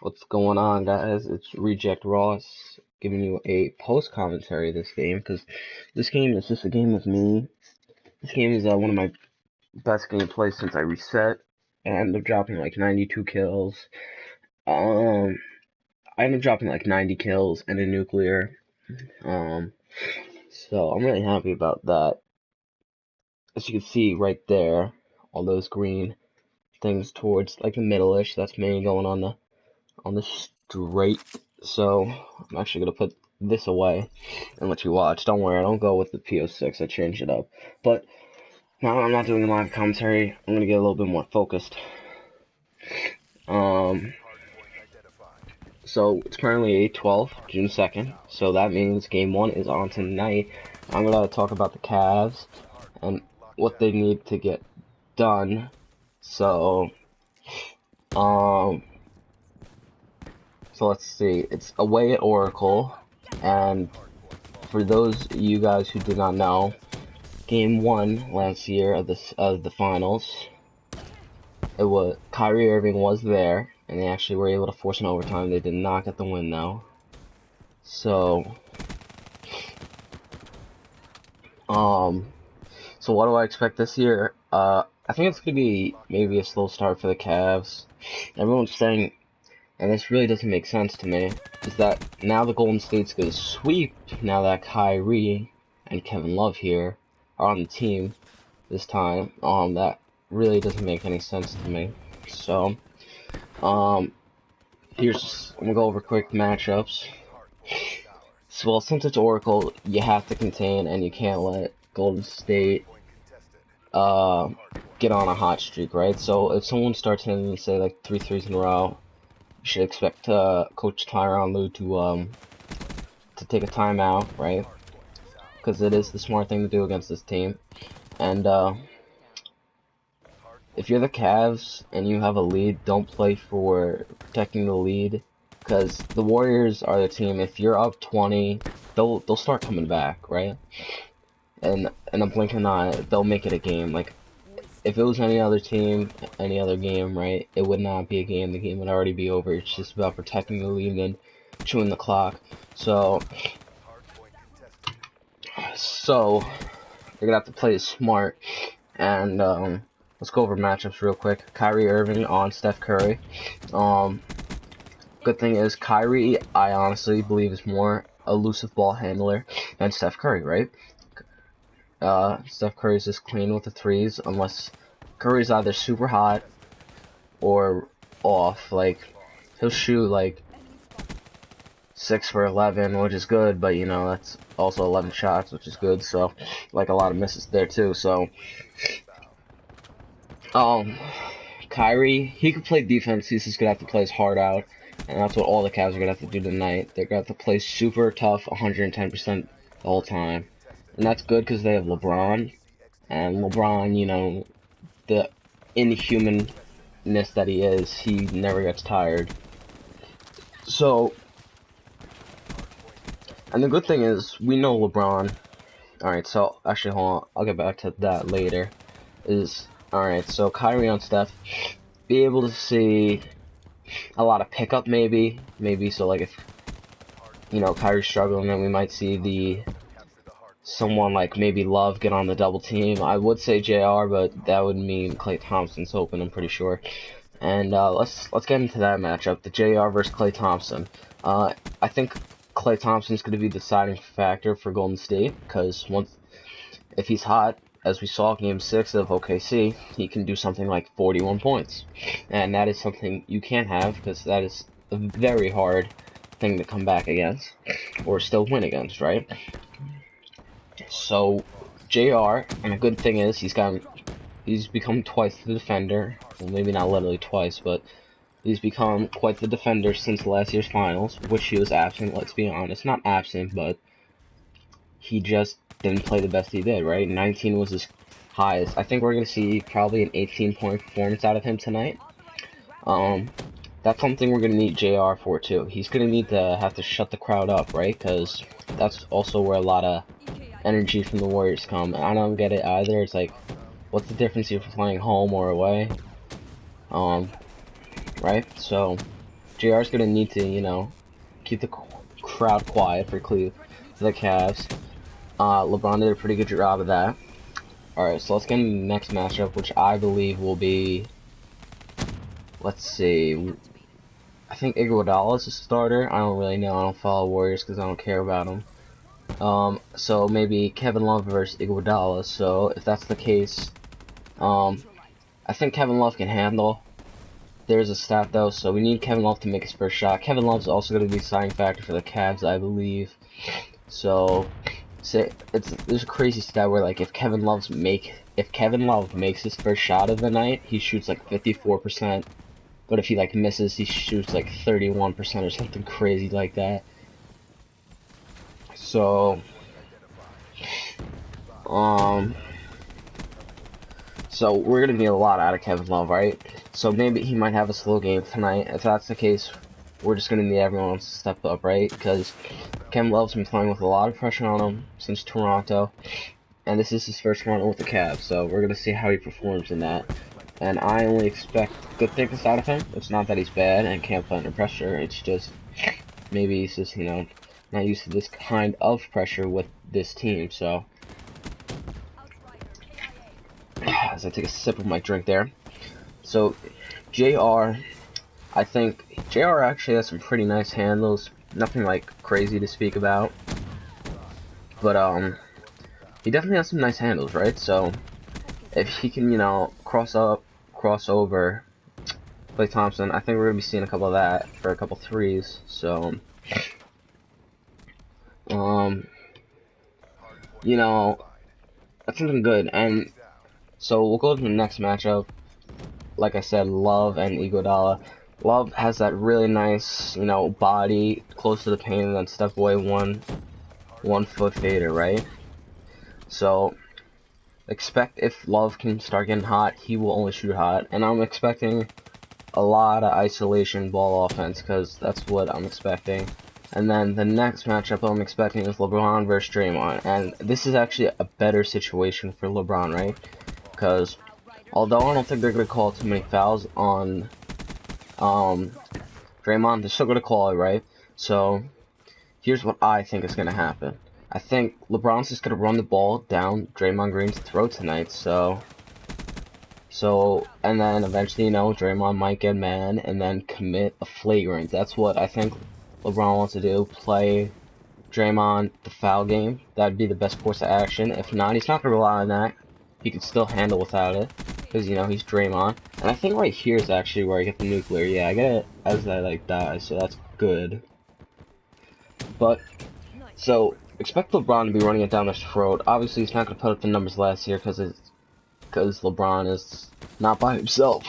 What's going on, guys? It's Reject Ross giving you a post commentary of this game because this game is just a game of me. This game is one of my best gameplays since I reset, and I ended up dropping like 92 kills. I ended up dropping like 90 kills and a nuclear. Um, so I'm really happy about that. As you can see right there, all those green things towards like the middle-ish. That's me going on the straight. So I'm actually gonna put this away and let you watch. Don't worry, I don't go with the PO6. I changed it up. But now I'm not doing a live commentary. I'm gonna get a little bit more focused. So it's currently 8/12, June 2nd. So that means game one is on tonight. I'm gonna talk about the Cavs and what they need to get done. So so let's see. It's away at Oracle, and for those of you guys who did not know, Game 1 last year of the finals, it was Kyrie Irving was there, and they actually were able to force an overtime. They did not get the win though. So, so what do I expect this year? I think it's gonna be maybe a slow start for the Cavs. Everyone's saying, and this really doesn't make sense to me, is that now the Golden State's gonna sweep now that Kyrie and Kevin Love here are on the team this time. That really doesn't make any sense to me. So, I'm gonna go over quick matchups. So, well, since it's Oracle, you have to contain, and you can't let Golden State, get on a hot streak, right? So, if someone starts hitting, say, like 3 threes in a row, you should expect, Coach Tyronn Lue to take a timeout, right? Because it is the smart thing to do against this team. And, if you're the Cavs and you have a lead, don't play for protecting the lead, because the Warriors are the team. If you're up 20, they'll start coming back, right? And in a blink of an eye, they'll make it a game. Like if it was any other team, any other game, right? It would not be a game. The game would already be over. It's just about protecting the lead and chewing the clock. So you're gonna have to play it smart. And let's go over matchups real quick. Kyrie Irving on Steph Curry. Good thing is Kyrie, I honestly believe, is more elusive ball handler than Steph Curry, right? Steph Curry's just clean with the threes, unless Curry's either super hot or off. Like he'll shoot like 6 for 11, which is good, but you know that's also 11 shots, which is good. So like a lot of misses there too. So Kyrie, he could play defense. He's just gonna have to play his heart out, and that's what all the Cavs are gonna have to do tonight. They're gonna have to play super tough, 110% the whole time, and that's good because they have LeBron, and LeBron, you know, the inhumanness that he is, he never gets tired. So, and the good thing is, we know LeBron. Alright, so actually, hold on, I'll get back to that later. Alright, so Kyrie on Steph, be able to see a lot of pickup, maybe, so like if, you know, Kyrie's struggling, then we might see someone like maybe Love get on the double team. I would say JR, but that would mean Klay Thompson's open, I'm pretty sure. And let's get into that matchup, the JR versus Klay Thompson. I think Klay Thompson's going to be the deciding factor for Golden State, because if he's hot, as we saw Game 6 of OKC, he can do something like 41 points. And that is something you can't have, because that is a very hard thing to come back against, or still win against, right? So, JR, and a good thing is, he's become twice the defender. Well, maybe not literally twice, but he's become quite the defender since last year's finals, which he was absent, let's be honest. Not absent, but he just didn't play the best he did, right? 19 was his highest. I think we're going to see probably an 18-point performance out of him tonight. That's something we're going to need JR for, too. He's going to need to have to shut the crowd up, right? Because that's also where a lot of energy from the Warriors come. And I don't get it either. It's like, what's the difference if you're playing home or away? Right? So, JR's gonna need to, you know, keep the crowd quiet for the Cavs. LeBron did a pretty good job of that. Alright, so let's get into the next matchup, which I believe will be, let's see, I think Iguodala is a starter. I don't really know. I don't follow Warriors because I don't care about them. So maybe Kevin Love versus Iguodala. So if that's the case, I think Kevin Love can handle. There's a stat though, so we need Kevin Love to make his first shot. Kevin Love's also going to be a deciding factor for the Cavs, I believe. So, there's a crazy stat where like if Kevin Love makes his first shot of the night, he shoots like 54%. But if he like misses, he shoots like 31% or something crazy like that. So, so we're gonna need a lot out of Kevin Love, right? So maybe he might have a slow game tonight. If that's the case, we're just gonna need everyone to step up, right? Because Kevin Love's been playing with a lot of pressure on him since Toronto, and this is his first run with the Cavs. So we're gonna see how he performs in that. And I only expect good things out of him. It's not that he's bad and can't play under pressure. It's just maybe he's just, you know, not used to this kind of pressure with this team. So as I take a sip of my drink there. So, JR, I think JR actually has some pretty nice handles. Nothing like crazy to speak about. But, he definitely has some nice handles, right? So, if he can, you know, cross over Klay Thompson, I think we're going to be seeing a couple of that for a couple threes. So, you know, that's something good. And so, we'll go to the next matchup. Like I said, Love and Iguodala. Love has that really nice, you know, body close to the paint and then step away one foot fader, right? So expect if Love can start getting hot, he will only shoot hot, and I'm expecting a lot of isolation ball offense because that's what I'm expecting. And then the next matchup I'm expecting is LeBron versus Draymond, and this is actually a better situation for LeBron, right? Because although I don't think they're going to call too many fouls on Draymond, they're still going to call it, right? So, here's what I think is going to happen. I think LeBron's just going to run the ball down Draymond Green's throat tonight, so, and then eventually, you know, Draymond might get mad and then commit a flagrant. That's what I think LeBron wants to do, play Draymond the foul game. That'd be the best course of action. If not, he's not going to rely on that. He could still handle without it. Because, you know, he's Draymond. And I think right here is actually where I get the nuclear. Yeah, I get it as I, like, die, so that's good. But, so, expect LeBron to be running it down his throat. Obviously, he's not going to put up the numbers last year because LeBron is not by himself.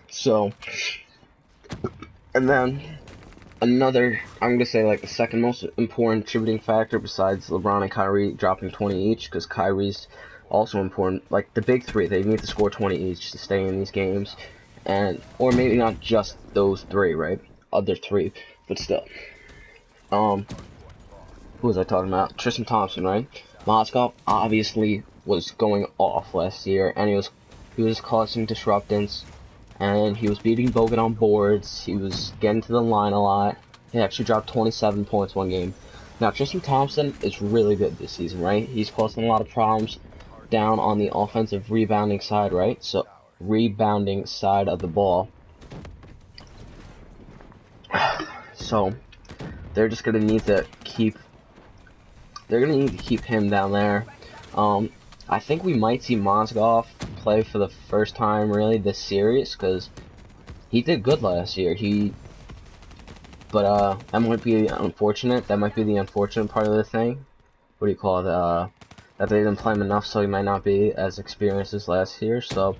So, and then, another, I'm going to say, like, the second most important contributing factor besides LeBron and Kyrie dropping 20 each, because Kyrie's also important. Like the big three, they need to score 20 each to stay in these games, and or maybe not just those three, right? Other three, but still. Who was I talking about? Tristan Thompson, right? Mozgov obviously was going off last year, and he was causing disruptance, and he was beating Bogut on boards. He was getting to the line a lot. He actually dropped 27 points one game. Now Tristan Thompson is really good this season, right? He's causing a lot of problems down on the offensive rebounding side, right? So, rebounding side of the ball. So, they're just gonna need to keep him down there. I think we might see Mozgov play for the first time really this series because he did good last year. But that might be unfortunate. That might be the unfortunate part of the thing. What do you call it? That they didn't play him enough, so he might not be as experienced as last year. So,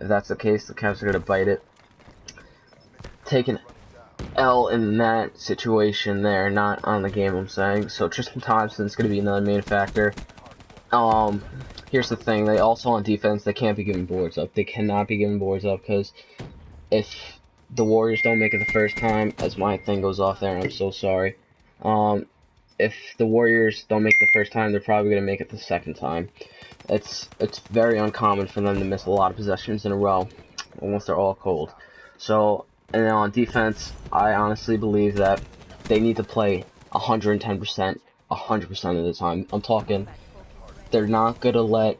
if that's the case, the Cavs are going to bite it. Take an L in that situation there, not on the game, I'm saying. So, Tristan Thompson's going to be another main factor. Here's the thing. They also, on defense, they can't be giving boards up. They cannot be giving boards up, because if the Warriors don't make it the first time, as my thing goes off there, I'm so sorry. If the Warriors don't make it the first time, they're probably going to make it the second time. It's very uncommon for them to miss a lot of possessions in a row, unless they're all cold. So, And then on defense, I honestly believe that they need to play 110%, 100% of the time. I'm talking, they're not gonna let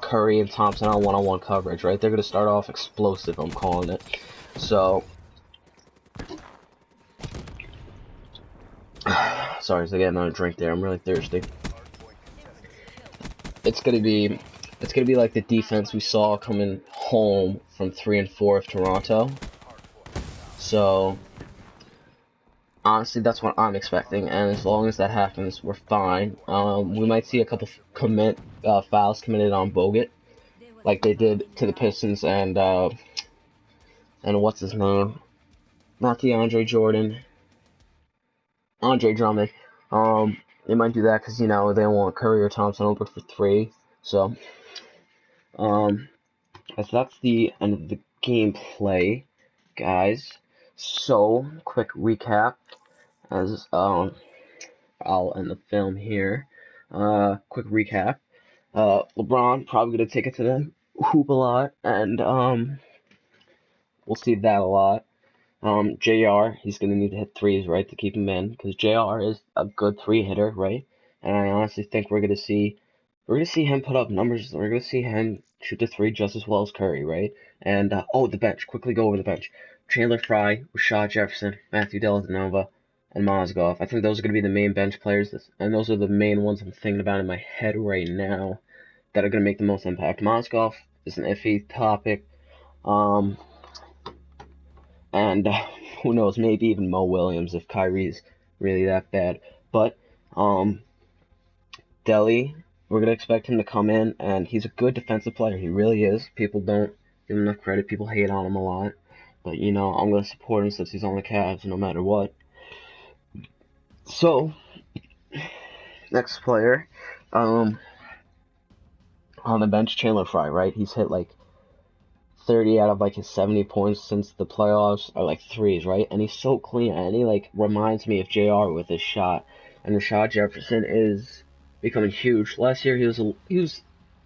Curry and Thompson on one-on-one coverage, right? They're gonna start off explosive, I'm calling it. So, sorry, to get another drink there. I'm really thirsty. It's gonna be like the defense we saw coming home from 3-4 of Toronto. So, honestly, that's what I'm expecting, and as long as that happens, we're fine. We might see a couple fouls committed on Bogut, like they did to the Pistons and what's his name? Not DeAndre Jordan, Andre Drummond. They might do that because they don't want Curry or Thompson open for 3. So, as that's the end of the gameplay, guys. So, quick recap as I'll end the film here. Quick recap. LeBron probably gonna take it to the hoop a lot, and we'll see that a lot. JR, he's gonna need to hit threes, right, to keep him in, because JR is a good 3 hitter, right? And I honestly think we're gonna see him put up numbers. We're gonna see him shoot the 3 just as well as Curry, right? And the bench. Quickly go over the bench. Chandler Fry, Rashad Jefferson, Matthew Dellavedova, and Mozgov. I think those are going to be the main bench players, and those are the main ones I'm thinking about in my head right now that are going to make the most impact. Mozgov is an iffy topic, and who knows, maybe even Mo Williams if Kyrie's really that bad. But Delly, we're going to expect him to come in, and he's a good defensive player. He really is. People don't give him enough credit. People hate on him a lot. But, I'm going to support him since he's on the Cavs no matter what. So, next player, on the bench, Chandler Fry, right? He's hit like 30 out of like his 70 points since the playoffs are like threes, right? And he's so clean, and he like reminds me of JR with his shot. And Rashad Jefferson is becoming huge. Last year he was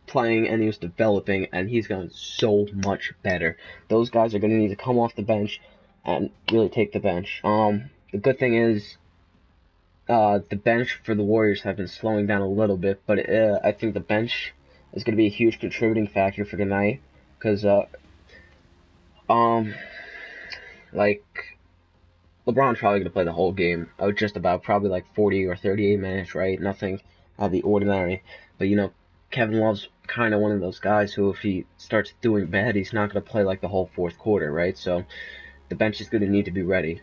playing and he was developing, and he's gotten so much better. Those guys are going to need to come off the bench and really take the bench. The good thing is the bench for the Warriors have been slowing down a little bit, but I think the bench is going to be a huge contributing factor for tonight, because like LeBron's probably going to play the whole game. Just about probably like 40 or 38 minutes, right? Nothing out of the ordinary. But Kevin Love's kind of one of those guys who, if he starts doing bad, he's not going to play like the whole fourth quarter, right? So the bench is going to need to be ready.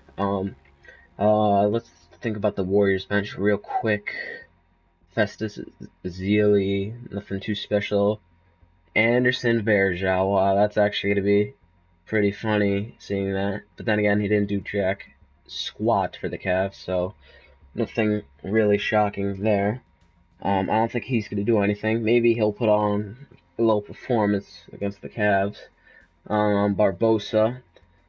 Let's think about the Warriors bench real quick. Festus Ezeli, nothing too special. Anderson Varejao, wow, that's actually going to be pretty funny seeing that. But then again, he didn't do jack squat for the Cavs, so nothing really shocking there. I don't think he's going to do anything. Maybe he'll put on a low performance against the Cavs. Barbosa,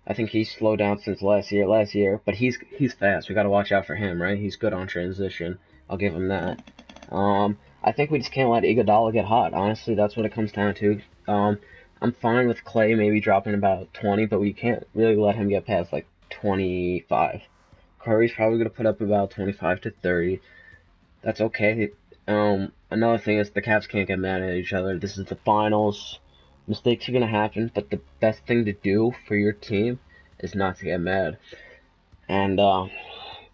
I think he's slowed down since last year, but he's fast. We got to watch out for him, right? He's good on transition. I'll give him that. I think we just can't let Iguodala get hot. Honestly, that's what it comes down to. I'm fine with Clay maybe dropping about 20, but we can't really let him get past like 25. Curry's probably going to put up about 25 to 30. That's okay. Another thing is the Cavs can't get mad at each other. This is the finals. Mistakes are going to happen, but the best thing to do for your team is not to get mad. And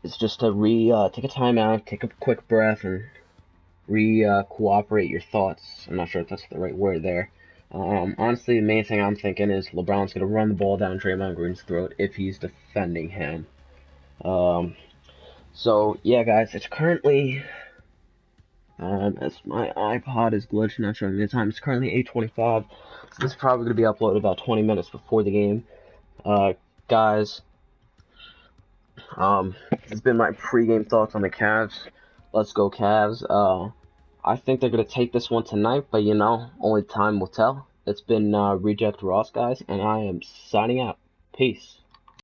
it's just to take a timeout, take a quick breath, and cooperate your thoughts. I'm not sure if that's the right word there. Honestly, the main thing I'm thinking is LeBron's going to run the ball down Draymond Green's throat if he's defending him. So, yeah, guys, it's currently, as my iPod is glitched, not showing me the time, it's currently 8:25. So this is probably going to be uploaded about 20 minutes before the game. Guys, this has been my pregame thoughts on the Cavs. Let's go, Cavs. I think they're going to take this one tonight, but only time will tell. It's been Reject Ross, guys, and I am signing out. Peace.